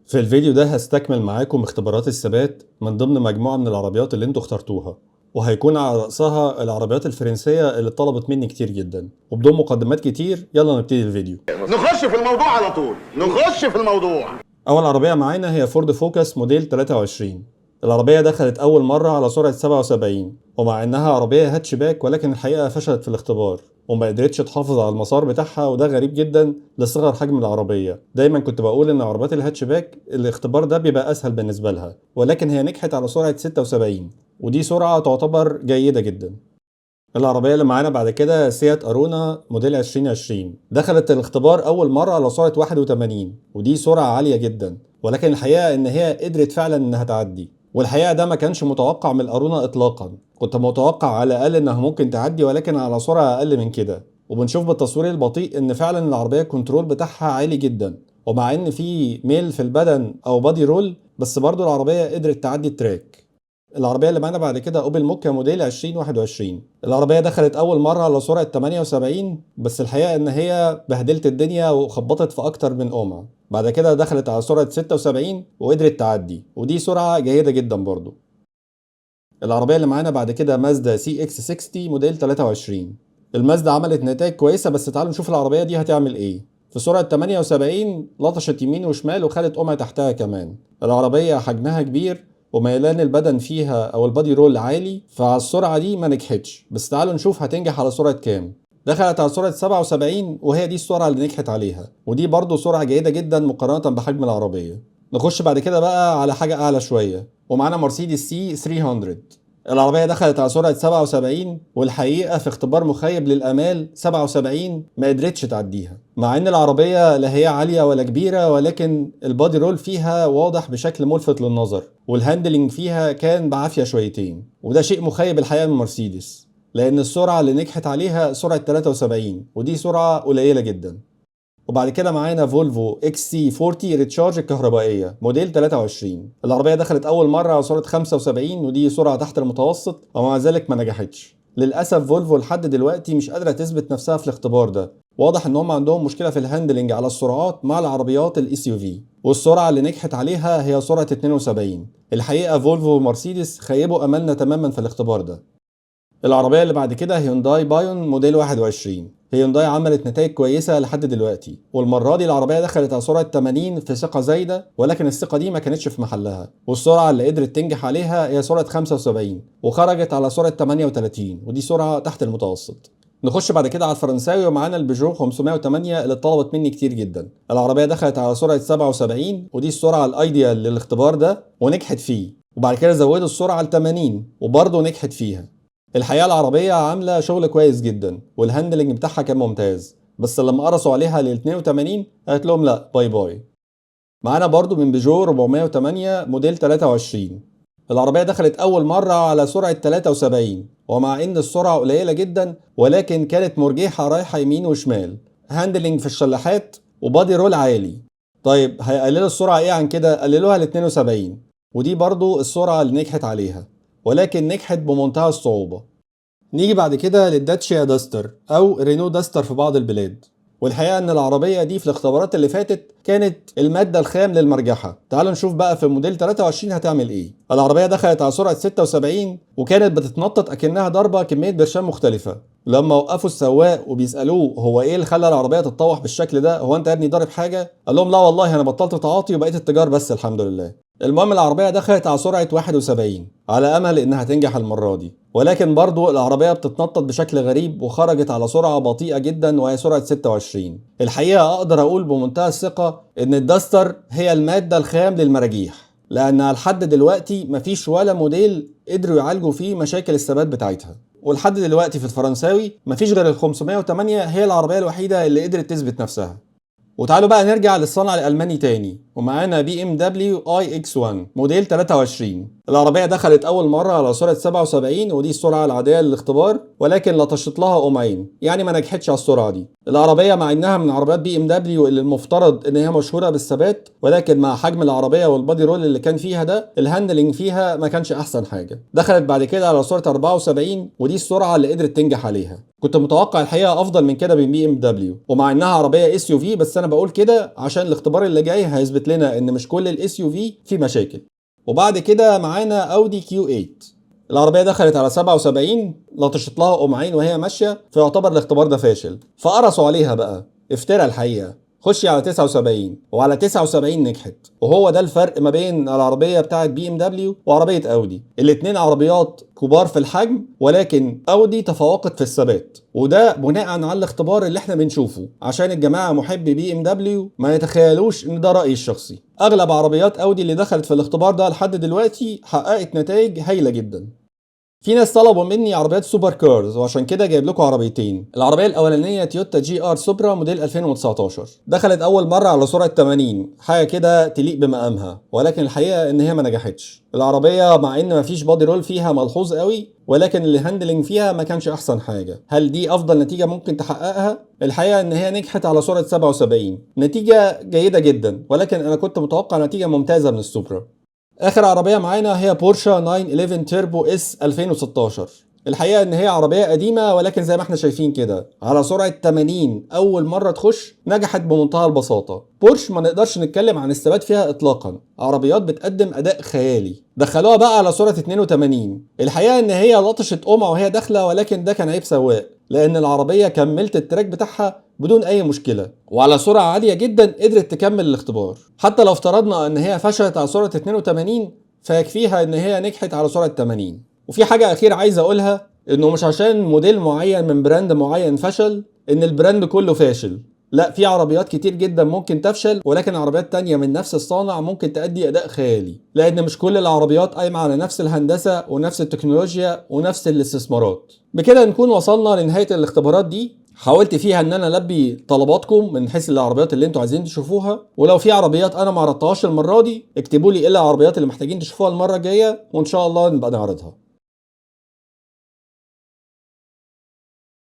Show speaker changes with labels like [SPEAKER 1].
[SPEAKER 1] في الفيديو ده هستكمل معاكم اختبارات الثبات من ضمن مجموعة من العربيات اللي انتوا اخترتوها، وهيكون على رأسها العربيات الفرنسية اللي طلبت مني كتير جدا. وبدون مقدمات كتير يلا نبتدي الفيديو.
[SPEAKER 2] نخش في الموضوع على طول. نخش في الموضوع.
[SPEAKER 1] أول عربية معانا هي فورد فوكس موديل 23. العربية دخلت أول مرة على سرعة 77، ومع إنها عربية هاتشباك ولكن الحقيقة فشلت في الاختبار وما قدرتش تحافظ على المسار بتاعها، وده غريب جدا لصغر حجم العربية. دايما كنت بقول إن عربيات الهاتشباك الاختبار ده بيبقى أسهل بالنسبة لها، ولكن هي نجحت على سرعة 76، ودي سرعة تعتبر جيدة جدا. العربية اللي معانا بعد كده سيات أرونا موديل 2020. دخلت الاختبار أول مرة على سرعة 81، ودي سرعة عالية جدا، ولكن الحقيقة إن هي قدرت فعلا إنها تعدي. والحقيقة ده ما كانش متوقع من الأرونا إطلاقا. كنت متوقع على الأقل إنها ممكن تعدي ولكن على سرعة أقل من كده. وبنشوف بالتصوير البطيء إن فعلا العربية الكنترول بتاعها عالي جدا، ومع إن في ميل في البدن أو بادي رول بس برضو العربية قدرت تعدي التراك. العربية اللي معانا بعد كده اوبل موكا موديل 2021. العربية دخلت أول مرة على سرعة 78، بس الحقيقة إن هي بهدلت الدنيا وخبطت في أكتر من قمع. بعد كده دخلت على سرعة 76 وقدرت تعدي، ودي سرعة جيدة جدا برضو. العربية اللي معانا بعد كده مازدا سي اكس 60 موديل 23. المازدا عملت نتائج كويسة، بس تعالوا نشوف العربية دي هتعمل ايه. في سرعة 78 لطشت يمين وشمال وخدت قمع تحتها كمان. العربية حجمها كبير وميلان البدن فيها او البادي رول عالي، فعلى السرعة دي ما نجحتش. بس تعالوا نشوف هتنجح على سرعة كام. دخلت على سرعة 77، وهي دي السرعة اللي نجحت عليها، ودي برضو سرعة جيدة جدا مقارنة بحجم العربية. نخش بعد كده بقى على حاجة أعلى شوية، ومعانا مرسيدس سي 300. العربية دخلت على سرعة 77، والحقيقة في اختبار مخيب للآمال 77 ما قدرتش تعديها. مع إن العربية لا هي عالية ولا كبيرة، ولكن البادي رول فيها واضح بشكل ملفت للنظر، والهاندلنج فيها كان بعافية شويتين، وده شيء مخيب الحقيقة من مرسيدس، لأن السرعة اللي نجحت عليها سرعة 73، ودي سرعة قليلة جدا. وبعد كده معانا فولفو اكس سي 40 ريتشارج الكهربائيه موديل 23. العربيه دخلت اول مره على سرعه 75، ودي سرعه تحت المتوسط، ومع ذلك ما نجحتش. للاسف فولفو لحد دلوقتي مش قادره تثبت نفسها في الاختبار ده. واضح ان هم عندهم مشكله في الهاندلنج على السرعات مع العربيات الاس يو في، والسرعه اللي نجحت عليها هي سرعه 72. الحقيقه فولفو ومرسيدس خيبوا املنا تماما في الاختبار ده. العربية اللي بعد كده هيونداي بايون موديل 21. هيونداي عملت نتائج كويسة لحد دلوقتي، والمرة دي العربية دخلت على سرعة 80 في ثقة زايدة، ولكن الثقة دي ما كانتش في محلها، والسرعة اللي قدرت تنجح عليها هي سرعة 75، وخرجت على سرعة 38، ودي سرعة تحت المتوسط. نخش بعد كده على الفرنساوي، ومعانا البيجو 508 اللي طلبت مني كتير جدا. العربية دخلت على سرعة 77، ودي السرعة الايديال للاختبار ده ونجحت فيه. وبعد كده زودوا السرعة ل 80 وبرضه نجحت فيها. الحقيقة العربية عاملة شغل كويس جدا، والهاندلنج بتاعها كان ممتاز، بس لما قرصوا عليها لل 82 قالت لهم لا باي باي. معانا برضو من بيجو 408 موديل 23. العربية دخلت أول مرة على سرعة 73، ومع إن السرعة قليلة جدا ولكن كانت مرجحة رايحة يمين وشمال، هاندلنج في الشلاحات وبادي رول عالي. طيب هيقللوا السرعة إيه عن كده؟ قللوها ل 72، ودي برضو السرعة اللي نجحت عليها، ولكن نجحت بمنتهى الصعوبة. نيجي بعد كده للداتشيا داستر أو رينو داستر في بعض البلاد. والحقيقة إن العربية دي في الاختبارات اللي فاتت كانت المادة الخام للمرجحة. تعالوا نشوف بقى في موديل 23 هتعمل إيه. العربية دخلت على سرعة 76، وكانت بتتنطط أكنها ضربة كمية برشام مختلفة. لما وقفوا السواق وبيسألوه هو إيه اللي خلى العربية تتطوح بالشكل ده، هو أنت يا ابني ضارب حاجة؟ قال لهم لا والله أنا بطلت تعاطي وبقيت التجار بس الحمد لله. المهم العربية دخلت على سرعة 71 على أمل إنها تنجح المرة دي، ولكن برضو العربية بتتنطط بشكل غريب وخرجت على سرعة بطيئة جدا وهي سرعة 26. الحقيقة أقدر أقول بمنتهى الثقة إن الداستر هي المادة الخام للمراجيح، لأنها لحد دلوقتي مفيش ولا موديل قدروا يعالجوا فيه مشاكل الثبات بتاعتها. ولحد دلوقتي في الفرنساوي مفيش غير ال 508 هي العربية الوحيدة اللي قدرت تثبت نفسها. وتعالوا بقى نرجع للصنع الألماني تاني، ومعانا بي ام دبليو اي اكس 1 موديل 23. العربية دخلت أول مرة على سرعة 77، ودي السرعة العادية للاختبار، ولكن لطشت لها قمعين، يعني ما نجحتش على السرعة دي. العربية مع إنها من عربيات بي ام دبليو اللي المفترض إن هي مشهورة بالثبات، ولكن مع حجم العربية والبادي رول اللي كان فيها ده الهاندلنج فيها ما كانش أحسن حاجة. دخلت بعد كده على سرعة 74، ودي السرعة اللي قدرت تنجح عليها. كنت متوقع الحقيقة أفضل من كده من بي ام دبليو، ومع إنها عربية اس يو في، بس أنا بقول كده عشان الاختبار اللي جاي هيثبت اثبت لنا ان مش كل الاس يو في مشاكل. وبعد كده معانا اودي كيو 8. العربيه دخلت على 77، لطشت لها قمعين وهي ماشيه، فيعتبر الاختبار ده فاشل. فقرصوا عليها بقى، افترى الحقيقه. خشي على 79، وعلى 79 نجحت. وهو ده الفرق ما بين العربيه بتاعت بي ام دبليو وعربيه اودي. الاتنين عربيات كبار في الحجم، ولكن اودي تفوقت في الثبات، وده بناء على الاختبار اللي احنا بنشوفه، عشان الجماعه محبي بي ام دبليو ما يتخيلوش ان ده رايي الشخصي. اغلب عربيات اودي اللي دخلت في الاختبار ده لحد دلوقتي حققت نتائج هايله جدا. في ناس طلبوا مني عربيات سوبر كارز، وعشان كده جايب لكم عربيتين. العربيه الاولانيه تويوتا جي ار سوبرا موديل 2019، دخلت اول مره على سرعه 80، حاجه كده تليق بمقامها، ولكن الحقيقه ان هي ما نجحتش. العربيه مع ان مفيش بادي رول فيها ملحوظ قوي، ولكن الهاندلنج فيها ما كانش احسن حاجه. هل دي افضل نتيجه ممكن تحققها؟ الحقيقه ان هي نجحت على سرعه 77، نتيجه جيده جدا، ولكن انا كنت متوقع نتيجه ممتازه من السوبرا. اخر عربيه معانا هي بورشه 911 تيربو اس 2016. الحقيقه ان هي عربيه قديمه، ولكن زي ما احنا شايفين كده على سرعه 80 اول مره تخش نجحت بمنتهى البساطه. بورش ما نقدرش نتكلم عن الثبات فيها اطلاقا، عربيات بتقدم اداء خيالي. دخلوها بقى على سرعه 82. الحقيقه ان هي لطشت قمع وهي داخله، ولكن ده كان عيب سواق، لان العربيه كملت التراك بتاعها بدون اي مشكله، وعلى سرعه عاليه جدا قدرت تكمل الاختبار. حتى لو افترضنا ان هي فشلت على سرعه 82، فيكفيها ان هي نجحت على سرعه 80. وفي حاجه اخيره عايز اقولها، انه مش عشان موديل معين من براند معين فشل ان البراند كله فاشل. لا، في عربيات كتير جدا ممكن تفشل، ولكن عربيات تانية من نفس الصانع ممكن تأدي أداء خيالي، لأن مش كل العربيات قايمة على نفس الهندسة ونفس التكنولوجيا ونفس الاستثمارات. بكده نكون وصلنا لنهاية الاختبارات دي. حاولت فيها ان انا البي طلباتكم من حيث العربيات اللي انتوا عايزين تشوفوها، ولو في عربيات انا ما عرضتهاش المره دي اكتبوا لي ايه العربيات اللي محتاجين تشوفوها المره الجايه، وان شاء الله نبقى نعرضها.